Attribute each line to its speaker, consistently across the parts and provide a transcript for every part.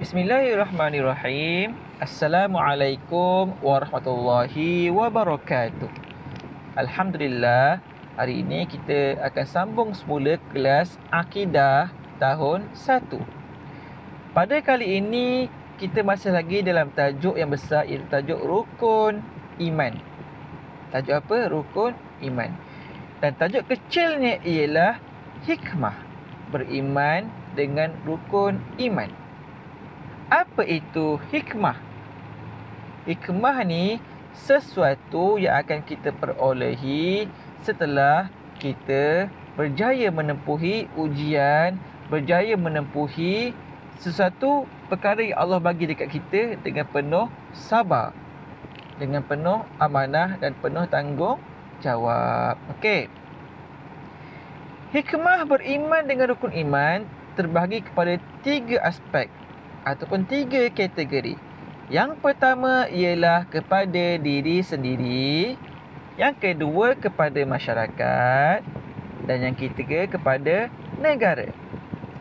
Speaker 1: Bismillahirrahmanirrahim. Assalamualaikum warahmatullahi wabarakatuh. Alhamdulillah, hari ini kita akan sambung semula kelas Akidah tahun 1. Pada kali ini, kita masih lagi dalam tajuk yang besar, iaitu tajuk Rukun Iman. Tajuk apa? Rukun Iman. Dan tajuk kecilnya ialah Hikmah beriman dengan Rukun Iman. Apa itu hikmah? Hikmah ni sesuatu yang akan kita perolehi setelah kita berjaya menempuhi ujian, berjaya menempuhi sesuatu perkara yang Allah bagi dekat kita dengan penuh sabar, dengan penuh amanah dan penuh tanggungjawab. Okey. Hikmah beriman dengan rukun iman terbahagi kepada 3 aspek ataupun 3 kategori. Yang pertama ialah kepada diri sendiri, yang kedua kepada masyarakat, dan yang ketiga kepada negara.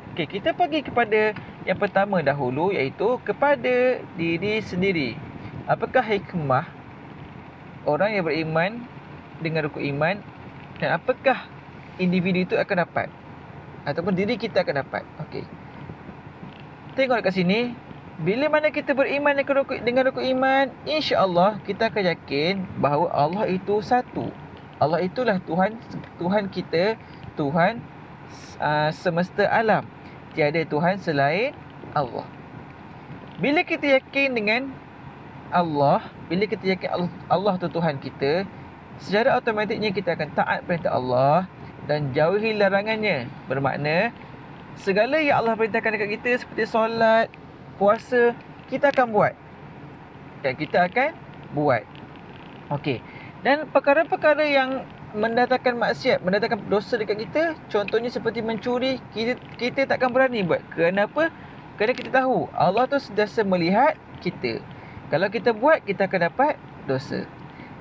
Speaker 1: Okey, kita pergi kepada yang pertama dahulu, iaitu kepada diri sendiri. Apakah hikmah orang yang beriman dengan rukun iman, dan apakah individu itu akan dapat ataupun diri kita akan dapat? Okey. Tengok dekat sini, bila mana kita beriman dengan rukun iman, insya-Allah kita akan yakin bahawa Allah itu satu. Allah itulah Tuhan kita, Tuhan semesta alam. Tiada Tuhan selain Allah. Bila kita yakin dengan Allah, bila kita yakin Allah itu Tuhan kita, secara automatiknya kita akan taat perintah Allah dan jauhi larangannya. Bermakna segala yang Allah perintahkan dekat kita seperti solat, puasa, kita akan buat. Dan kita akan buat. Okey. Dan perkara-perkara yang mendatangkan maksiat, mendatangkan dosa dekat kita, contohnya seperti mencuri, kita takkan berani buat. Kenapa? Kerana kita tahu Allah tu sentiasa melihat kita. Kalau kita buat, kita akan dapat dosa.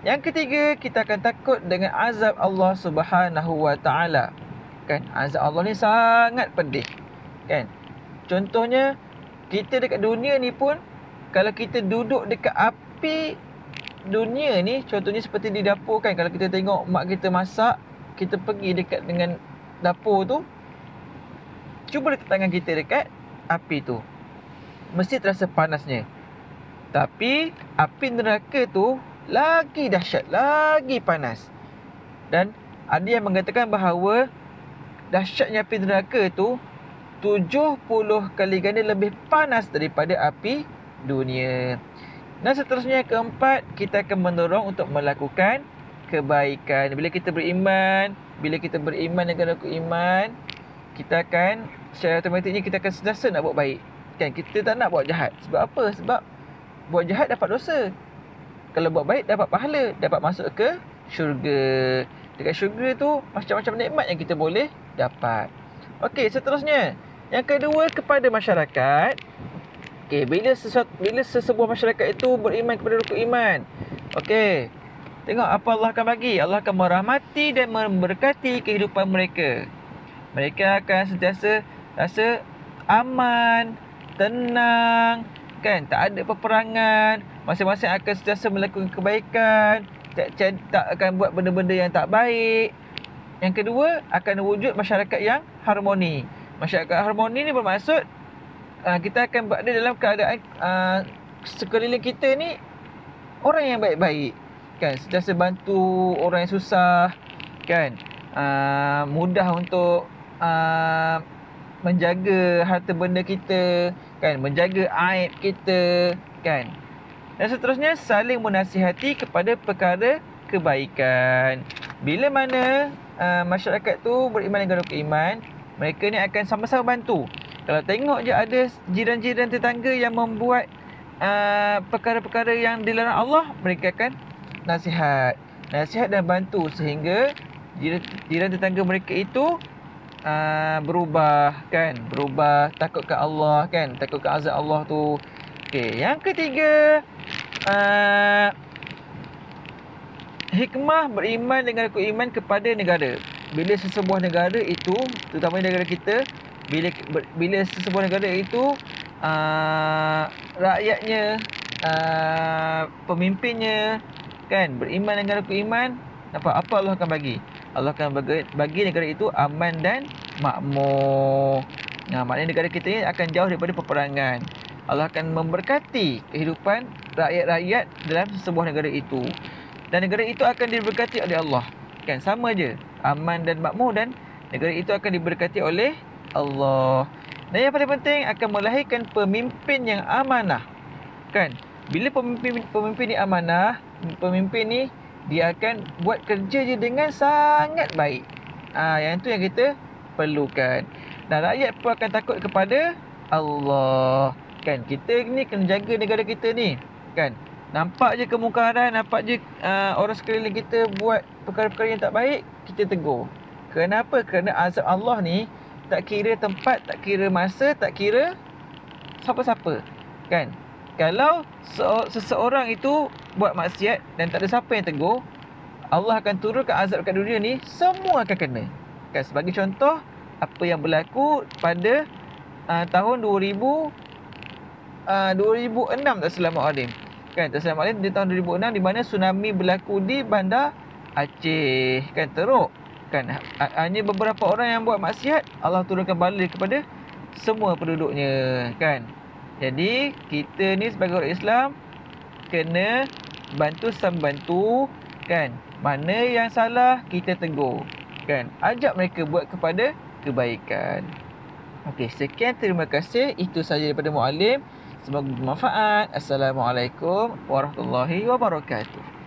Speaker 1: Yang ketiga, kita akan takut dengan azab Allah Subhanahu Wa Taala. Kan, azab Allah ni sangat pedih. Kan? Contohnya, kita dekat dunia ni pun, kalau kita duduk dekat api dunia ni, contohnya seperti di dapur kan, kalau kita tengok mak kita masak, kita pergi dekat dengan dapur tu, cuba letak tangan kita dekat api tu, mesti terasa panasnya. Tapi api neraka tu lagi dahsyat, lagi panas. Dan ada yang mengatakan bahawa dahsyatnya api neraka tu 70 kali ganda lebih panas daripada api dunia. Dan seterusnya, keempat, kita akan mendorong untuk melakukan kebaikan. Bila kita beriman dengan rukun iman, kita akan secara automatiknya kita akan sentiasa nak buat baik. Kan, kita tak nak buat jahat. Sebab apa? Sebab buat jahat dapat dosa. Kalau buat baik dapat pahala, dapat masuk ke syurga. Dekat syurga tu macam-macam nikmat yang kita boleh dapat. Okey, seterusnya, yang kedua kepada masyarakat. Okey, bila sesebuah masyarakat itu beriman kepada rukun iman, okey, tengok apa Allah akan bagi. Allah akan merahmati dan memberkati kehidupan mereka. Mereka akan sentiasa rasa aman, tenang, kan, tak ada peperangan, masing-masing akan sentiasa melakukan kebaikan, tak akan buat benda-benda yang tak baik. Yang kedua, akan wujud masyarakat yang harmoni. Masyarakat harmoni ni bermaksud kita akan berada dalam keadaan sekeliling kita ni orang yang baik-baik, kan, sentiasa bantu orang yang susah, kan, mudah untuk menjaga harta benda kita, kan, menjaga aib kita, kan. Dan seterusnya, saling menasihati kepada perkara kebaikan. Bila mana masyarakat tu beriman dengan rukun iman, mereka ni akan sama-sama bantu. Kalau tengok je ada jiran-jiran tetangga yang membuat perkara-perkara yang dilarang Allah, mereka akan nasihat dan bantu sehingga jiran tetangga mereka itu berubah, kan, takutkan Allah, kan, takutkan azab Allah tu. Okey, yang ketiga, hikmah beriman dengan rukun iman kepada negara. Bila sesebuah negara itu, terutama negara kita, bila sesebuah negara itu rakyatnya, pemimpinnya, kan, beriman dengan rukun iman, nampak apa Allah akan bagi? Allah akan bagi negara itu aman dan makmur. Nah, maknanya negara kita ni akan jauh daripada peperangan. Allah akan memberkati kehidupan rakyat-rakyat dalam sebuah negara itu. Dan negara itu akan diberkati oleh Allah. Kan, sama je. Aman dan makmur, dan negara itu akan diberkati oleh Allah. Dan yang paling penting, akan melahirkan pemimpin yang amanah. Kan, bila pemimpin ni amanah, pemimpin ni dia akan buat kerja je dengan sangat baik. Yang tu yang kita perlukan. Dan rakyat pun akan takut kepada Allah. Kan, kita ni kena jaga negara kita ni. Kan, nampak je kemungkaran, nampak je orang sekeliling kita buat perkara-perkara yang tak baik, kita tegur. Kenapa? Kerana azab Allah ni tak kira tempat, tak kira masa, tak kira siapa-siapa. Kan, kalau seseorang itu buat maksiat dan tak ada siapa yang tegur, Allah akan turunkan azab kat dunia ni, semua akan kena. Kan, sebagai contoh, apa yang berlaku pada tahun 2006 tak silap Alim. Kan, tak silap Alim di tahun 2006, di mana tsunami berlaku di bandar Aceh. Kan, teruk. Kan, hanya beberapa orang yang buat maksiat, Allah turunkan bala kepada semua penduduknya. Kan, jadi kita ni sebagai orang Islam kena bantu sambantu. Kan, mana yang salah kita tegur. Kan, ajak mereka buat kepada kebaikan. Okey, sekian, terima kasih. Itu sahaja daripada Muallim. Semoga bermanfaat. Assalamualaikum warahmatullahi wabarakatuh.